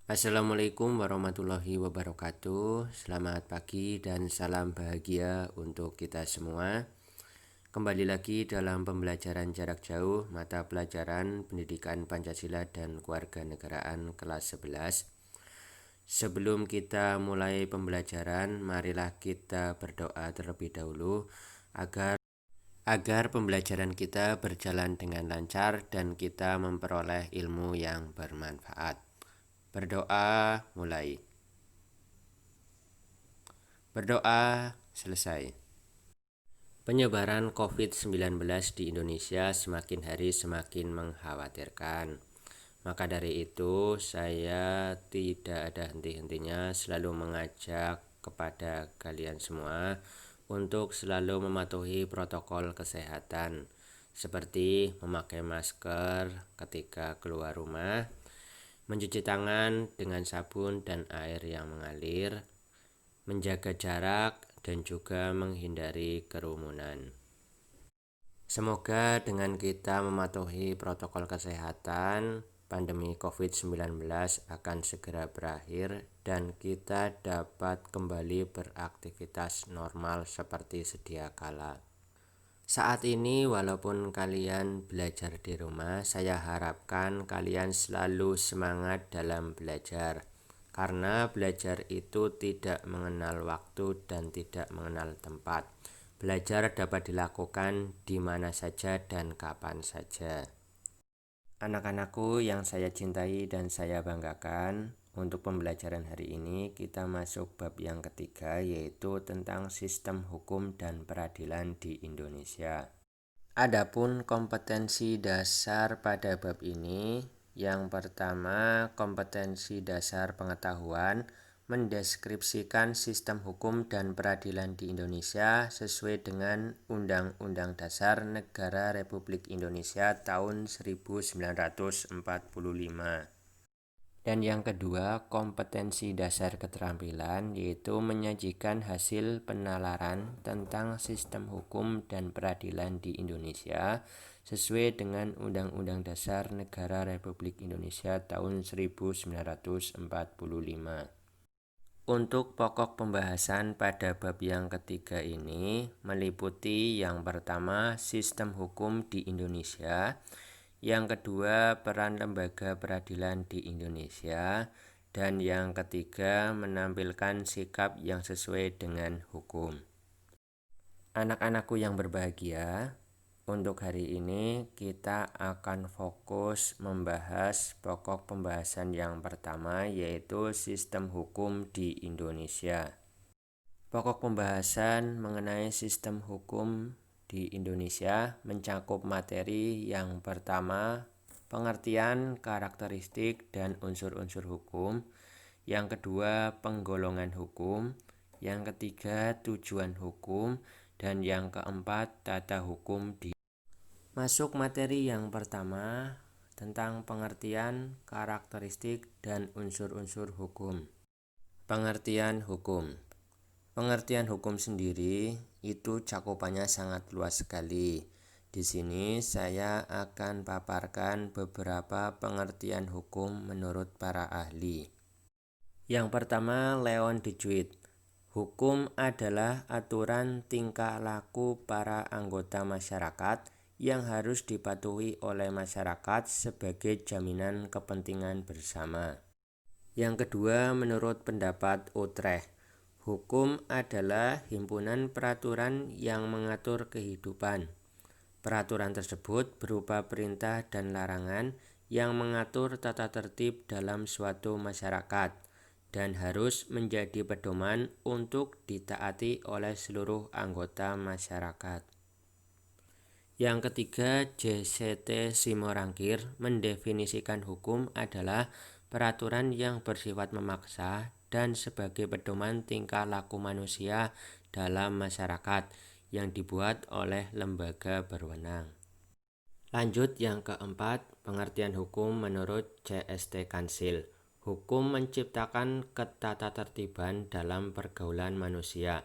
Assalamualaikum warahmatullahi wabarakatuh. Selamat pagi dan salam bahagia untuk kita semua. Kembali lagi dalam pembelajaran jarak jauh mata pelajaran Pendidikan Pancasila dan Kewarganegaraan kelas 11. Sebelum kita mulai pembelajaran, marilah kita berdoa terlebih dahulu agar pembelajaran kita berjalan dengan lancar dan kita memperoleh ilmu yang bermanfaat. Berdoa mulai. Berdoa selesai. Penyebaran COVID-19 di Indonesia semakin hari semakin mengkhawatirkan. Maka dari itu, saya tidak ada henti-hentinya selalu mengajak kepada kalian semua untuk selalu mematuhi protokol kesehatan, seperti memakai masker ketika keluar rumah, mencuci tangan dengan sabun dan air yang mengalir, menjaga jarak, dan juga menghindari kerumunan. Semoga dengan kita mematuhi protokol kesehatan, pandemi COVID-19 akan segera berakhir dan kita dapat kembali beraktivitas normal seperti sedia kala. Saat ini walaupun kalian belajar di rumah, saya harapkan kalian selalu semangat dalam belajar. Karena belajar itu tidak mengenal waktu dan tidak mengenal tempat. Belajar dapat dilakukan di mana saja dan kapan saja. Anak-anakku yang saya cintai dan saya banggakan, untuk pembelajaran hari ini kita masuk bab yang ketiga, yaitu tentang sistem hukum dan peradilan di Indonesia. Adapun kompetensi dasar pada bab ini, yang pertama kompetensi dasar pengetahuan mendeskripsikan sistem hukum dan peradilan di Indonesia sesuai dengan Undang-Undang Dasar Negara Republik Indonesia tahun 1945. Dan yang kedua, kompetensi dasar keterampilan, yaitu menyajikan hasil penalaran tentang sistem hukum dan peradilan di Indonesia sesuai dengan Undang-Undang Dasar Negara Republik Indonesia tahun 1945. Untuk pokok pembahasan pada bab yang ketiga ini meliputi yang pertama sistem hukum di Indonesia, yang kedua peran lembaga peradilan di Indonesia, dan yang ketiga menampilkan sikap yang sesuai dengan hukum. Anak-anakku yang berbahagia, untuk hari ini kita akan fokus membahas pokok pembahasan yang pertama, yaitu sistem hukum di Indonesia. Pokok pembahasan mengenai sistem hukum di Indonesia mencakup materi yang pertama, pengertian, karakteristik, dan unsur-unsur hukum. Yang kedua, penggolongan hukum. Yang ketiga, tujuan hukum. Dan yang keempat, tata hukum di. Masuk materi yang pertama tentang pengertian, karakteristik, dan unsur-unsur hukum. Pengertian hukum. Pengertian hukum sendiri itu cakupannya sangat luas sekali. Di sini saya akan paparkan beberapa pengertian hukum menurut para ahli. Yang pertama, Leon Dejoit. Hukum adalah aturan tingkah laku para anggota masyarakat yang harus dipatuhi oleh masyarakat sebagai jaminan kepentingan bersama. Yang kedua, menurut pendapat Utrecht, hukum adalah himpunan peraturan yang mengatur kehidupan. Peraturan tersebut berupa perintah dan larangan yang mengatur tata tertib dalam suatu masyarakat dan harus menjadi pedoman untuk ditaati oleh seluruh anggota masyarakat. Yang ketiga, JCT Simorangkir mendefinisikan hukum adalah peraturan yang bersifat memaksa dan sebagai pedoman tingkah laku manusia dalam masyarakat yang dibuat oleh lembaga berwenang. Lanjut yang keempat, pengertian hukum menurut CST Kansil. Hukum menciptakan ketatatertiban dalam pergaulan manusia.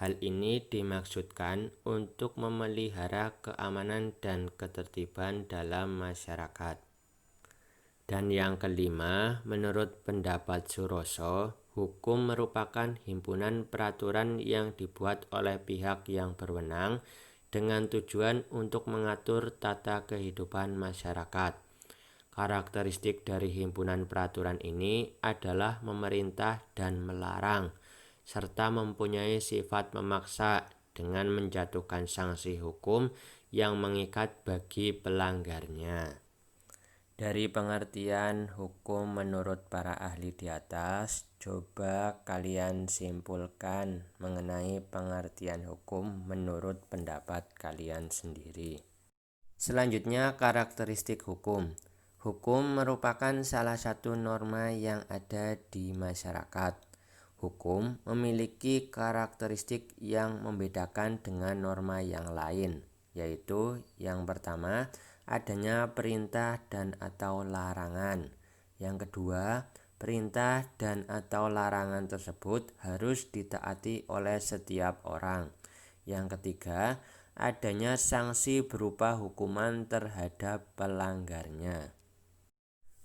Hal ini dimaksudkan untuk memelihara keamanan dan ketertiban dalam masyarakat. Dan yang kelima, menurut pendapat Suroso, hukum merupakan himpunan peraturan yang dibuat oleh pihak yang berwenang dengan tujuan untuk mengatur tata kehidupan masyarakat. Karakteristik dari himpunan peraturan ini adalah memerintah dan melarang, serta mempunyai sifat memaksa dengan menjatuhkan sanksi hukum yang mengikat bagi pelanggarnya. Dari pengertian hukum menurut para ahli di atas, coba kalian simpulkan mengenai pengertian hukum menurut pendapat kalian sendiri. Selanjutnya, karakteristik hukum. Hukum merupakan salah satu norma yang ada di masyarakat. Hukum memiliki karakteristik yang membedakan dengan norma yang lain, yaitu yang pertama, adanya perintah dan atau larangan. Yang kedua, perintah dan atau larangan tersebut harus ditaati oleh setiap orang. Yang ketiga, adanya sanksi berupa hukuman terhadap pelanggarnya.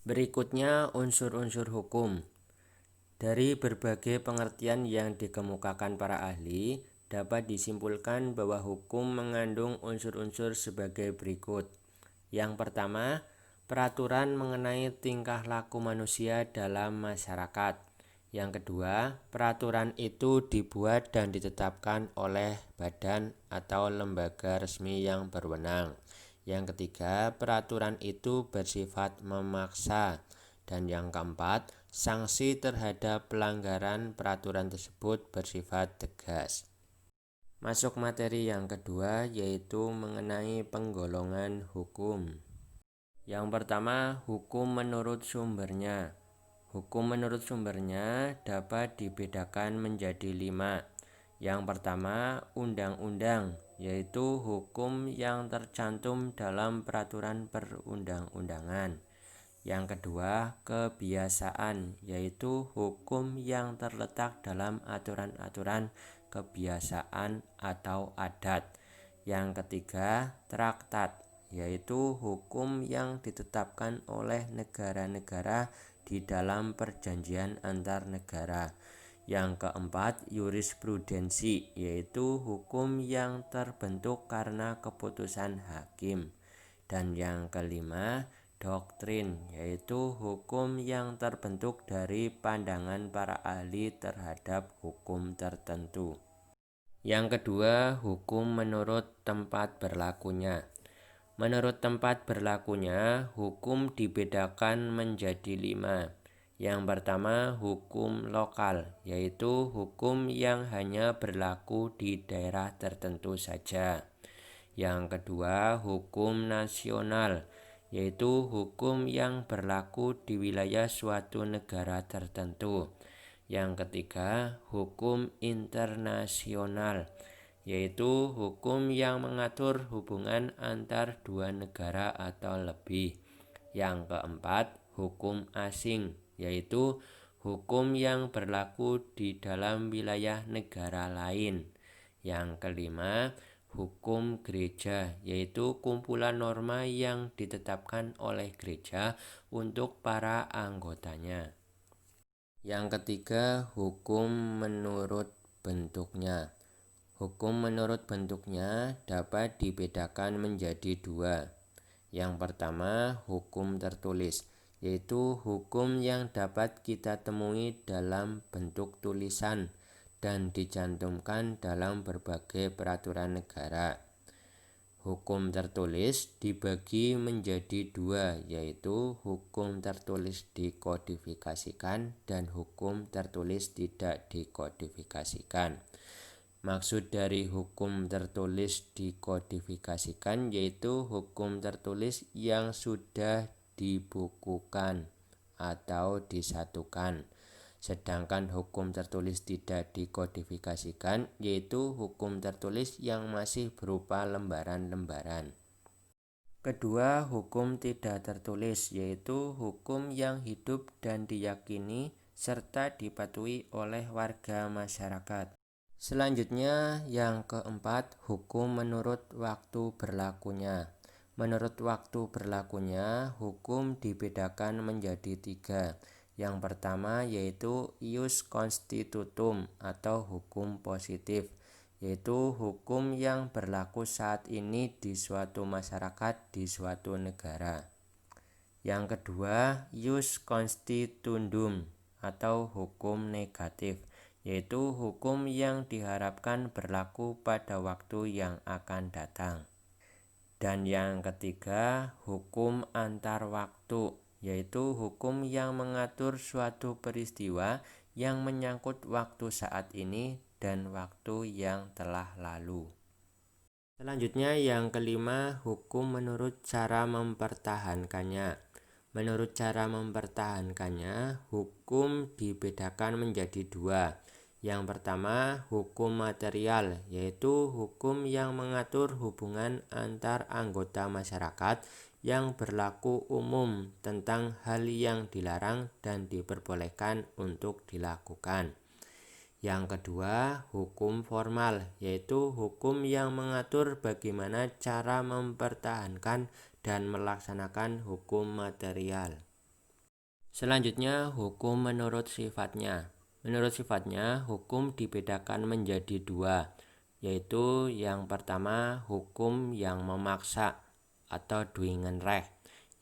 Berikutnya, unsur-unsur hukum. Dari berbagai pengertian yang dikemukakan para ahli, dapat disimpulkan bahwa hukum mengandung unsur-unsur sebagai berikut. Yang pertama, peraturan mengenai tingkah laku manusia dalam masyarakat. Yang kedua, peraturan itu dibuat dan ditetapkan oleh badan atau lembaga resmi yang berwenang. Yang ketiga, peraturan itu bersifat memaksa. Dan yang keempat, sanksi terhadap pelanggaran peraturan tersebut bersifat tegas. Masuk materi yang kedua, yaitu mengenai penggolongan hukum. Yang pertama, hukum menurut sumbernya. Hukum menurut sumbernya dapat dibedakan menjadi 5. Yang pertama, undang-undang, yaitu hukum yang tercantum dalam peraturan perundang-undangan. Yang kedua, kebiasaan, yaitu hukum yang terletak dalam aturan-aturan kebiasaan atau adat. Yang ketiga, traktat, yaitu hukum yang ditetapkan oleh negara-negara di dalam perjanjian antar negara. Yang keempat, jurisprudensi, yaitu hukum yang terbentuk karena keputusan hakim. Dan yang kelima, doktrin, yaitu hukum yang terbentuk dari pandangan para ahli terhadap hukum tertentu. Yang kedua, hukum menurut tempat berlakunya. Menurut tempat berlakunya, hukum dibedakan menjadi 5. Yang pertama, hukum lokal, yaitu hukum yang hanya berlaku di daerah tertentu saja. Yang kedua, hukum nasional, yaitu hukum yang berlaku di wilayah suatu negara tertentu. Yang ketiga, hukum internasional, yaitu hukum yang mengatur hubungan antar dua negara atau lebih. Yang keempat, hukum asing, yaitu hukum yang berlaku di dalam wilayah negara lain. Yang kelima, hukum gereja, yaitu kumpulan norma yang ditetapkan oleh gereja untuk para anggotanya. Yang ketiga, hukum menurut bentuknya. Hukum menurut bentuknya dapat dibedakan menjadi 2. Yang pertama, hukum tertulis, yaitu hukum yang dapat kita temui dalam bentuk tulisan dan dicantumkan dalam berbagai peraturan negara. Hukum tertulis dibagi menjadi 2, yaitu hukum tertulis dikodifikasikan dan hukum tertulis tidak dikodifikasikan. Maksud dari hukum tertulis dikodifikasikan yaitu hukum tertulis yang sudah dibukukan atau disatukan. Sedangkan hukum tertulis tidak dikodifikasikan yaitu hukum tertulis yang masih berupa lembaran-lembaran. Kedua, hukum tidak tertulis yaitu hukum yang hidup dan diyakini serta dipatuhi oleh warga masyarakat. Selanjutnya, yang keempat, hukum menurut waktu berlakunya. Menurut waktu berlakunya, hukum dibedakan menjadi 3. Yang pertama yaitu ius constitutum atau hukum positif, yaitu hukum yang berlaku saat ini di suatu masyarakat di suatu negara. Yang kedua, ius constituendum atau hukum negatif, yaitu hukum yang diharapkan berlaku pada waktu yang akan datang. Dan yang ketiga, hukum antar waktu, yaitu hukum yang mengatur suatu peristiwa yang menyangkut waktu saat ini dan waktu yang telah lalu. Selanjutnya yang kelima, hukum menurut cara mempertahankannya. Menurut cara mempertahankannya, hukum dibedakan menjadi 2. Yang pertama, hukum material, yaitu hukum yang mengatur hubungan antar anggota masyarakat yang berlaku umum tentang hal yang dilarang dan diperbolehkan untuk dilakukan. Yang kedua, hukum formal, yaitu hukum yang mengatur bagaimana cara mempertahankan dan melaksanakan hukum material. Selanjutnya, hukum menurut sifatnya. Menurut sifatnya, hukum dibedakan menjadi 2, yaitu yang pertama hukum yang memaksa atau Dwingenrecht,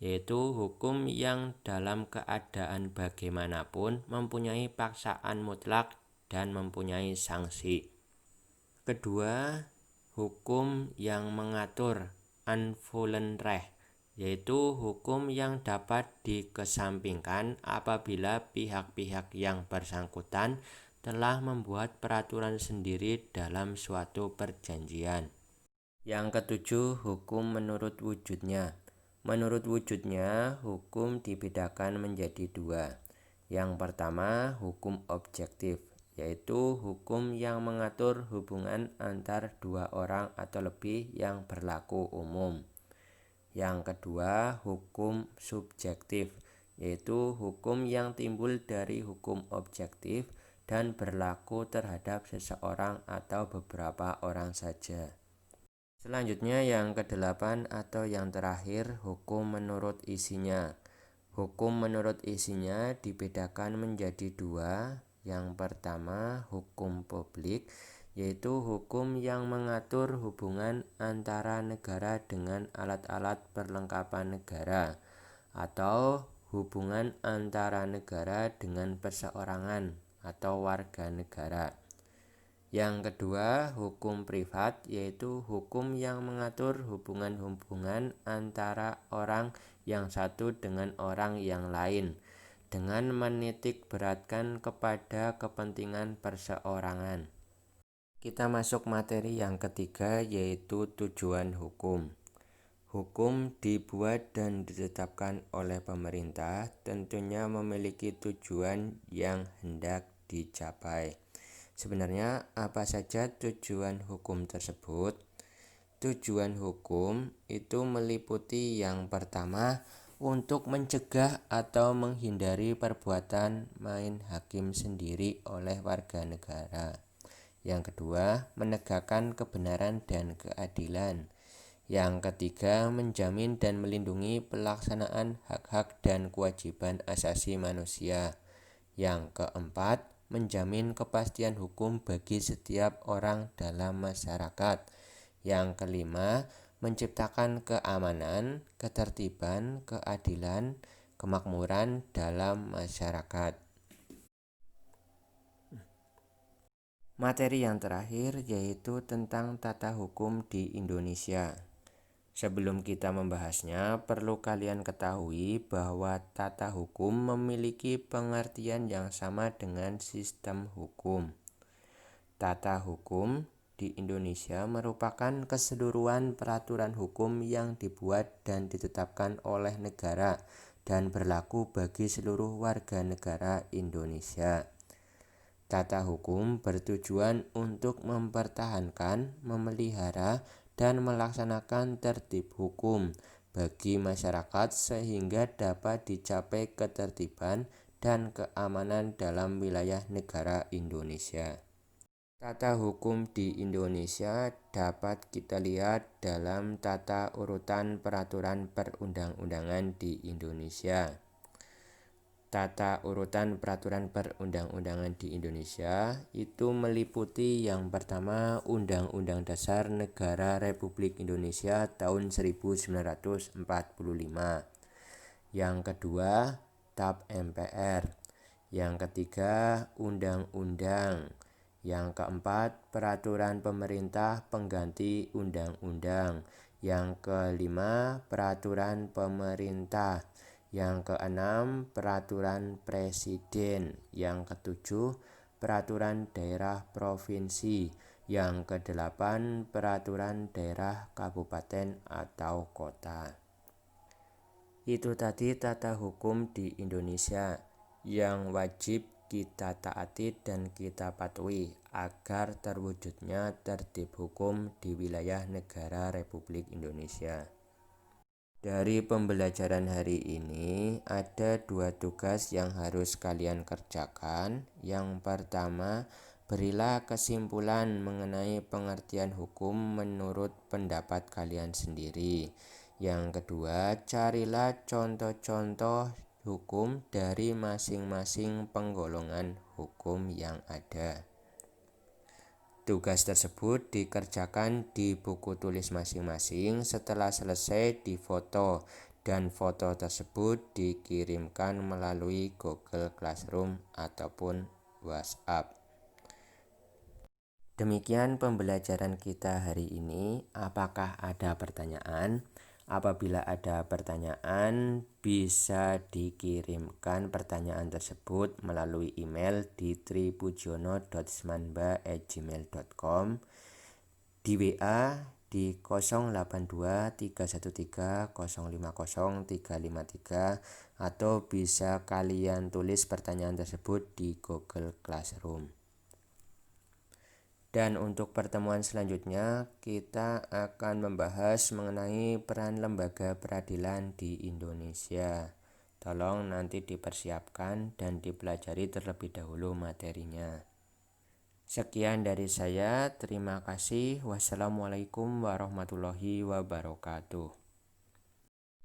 yaitu hukum yang dalam keadaan bagaimanapun mempunyai paksaan mutlak dan mempunyai sanksi. Kedua, hukum yang mengatur Anwaltsrecht, yaitu hukum yang dapat dikesampingkan apabila pihak-pihak yang bersangkutan telah membuat peraturan sendiri dalam suatu perjanjian. Yang ketujuh, hukum menurut wujudnya. Menurut wujudnya, hukum dibedakan menjadi 2. Yang pertama, hukum objektif, yaitu hukum yang mengatur hubungan antar 2 orang atau lebih yang berlaku umum. Yang kedua, hukum subjektif, yaitu hukum yang timbul dari hukum objektif dan berlaku terhadap seseorang atau beberapa orang saja. Selanjutnya yang kedelapan atau yang terakhir, hukum menurut isinya. Hukum menurut isinya dibedakan menjadi 2. Yang pertama, hukum publik, yaitu hukum yang mengatur hubungan antara negara dengan alat-alat perlengkapan negara, atau hubungan antara negara dengan perseorangan atau warga negara. Yang kedua, hukum privat, yaitu hukum yang mengatur hubungan-hubungan antara orang yang satu dengan orang yang lain, dengan menitik beratkan kepada kepentingan perseorangan. Kita masuk materi yang ketiga, yaitu tujuan hukum. Hukum dibuat dan ditetapkan oleh pemerintah, tentunya memiliki tujuan yang hendak dicapai. Sebenarnya apa saja tujuan hukum tersebut? Tujuan hukum itu meliputi yang pertama, untuk mencegah atau menghindari perbuatan main hakim sendiri oleh warga negara. Yang kedua, menegakkan kebenaran dan keadilan. Yang ketiga, menjamin dan melindungi pelaksanaan hak-hak dan kewajiban asasi manusia. Yang keempat, menjamin kepastian hukum bagi setiap orang dalam masyarakat. Yang kelima, menciptakan keamanan, ketertiban, keadilan, kemakmuran dalam masyarakat. Materi yang terakhir yaitu tentang tata hukum di Indonesia. Sebelum kita membahasnya, perlu kalian ketahui bahwa tata hukum memiliki pengertian yang sama dengan sistem hukum. Tata hukum di Indonesia merupakan keseluruhan peraturan hukum yang dibuat dan ditetapkan oleh negara dan berlaku bagi seluruh warga negara Indonesia. Tata hukum bertujuan untuk mempertahankan, memelihara, dan melaksanakan tertib hukum bagi masyarakat sehingga dapat dicapai ketertiban dan keamanan dalam wilayah negara Indonesia. Tata hukum di Indonesia dapat kita lihat dalam tata urutan peraturan perundang-undangan di Indonesia. Tata urutan peraturan perundang-undangan di Indonesia itu meliputi yang pertama Undang-Undang Dasar Negara Republik Indonesia tahun 1945. Yang kedua, TAP MPR. Yang ketiga, undang-undang. Yang keempat, peraturan pemerintah pengganti undang-undang. Yang kelima, peraturan pemerintah. Yang keenam, peraturan presiden. Yang ketujuh, peraturan daerah provinsi. Yang kedelapan, peraturan daerah kabupaten atau kota. Itu tadi tata hukum di Indonesia yang wajib kita taati dan kita patuhi agar terwujudnya tertib hukum di wilayah negara Republik Indonesia. Dari pembelajaran hari ini ada 2 tugas yang harus kalian kerjakan. Yang pertama, berilah kesimpulan mengenai pengertian hukum menurut pendapat kalian sendiri. Yang kedua, carilah contoh-contoh hukum dari masing-masing penggolongan hukum yang ada. Tugas tersebut dikerjakan di buku tulis masing-masing. Setelah selesai difoto dan foto tersebut dikirimkan melalui Google Classroom ataupun WhatsApp. Demikian pembelajaran kita hari ini. Apakah ada pertanyaan? Apabila ada pertanyaan, bisa dikirimkan pertanyaan tersebut melalui email di tripudjono.semanba@gmail.com, di WA di 082313050353, atau bisa kalian tulis pertanyaan tersebut di Google Classroom. Dan untuk pertemuan selanjutnya kita akan membahas mengenai peran lembaga peradilan di Indonesia. Tolong nanti dipersiapkan dan dipelajari terlebih dahulu materinya. Sekian dari saya, terima kasih. Wassalamualaikum warahmatullahi wabarakatuh.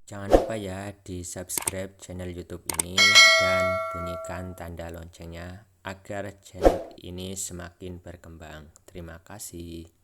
Jangan lupa ya di subscribe channel YouTube ini dan bunyikan tanda loncengnya agar channel ini semakin berkembang. Terima kasih.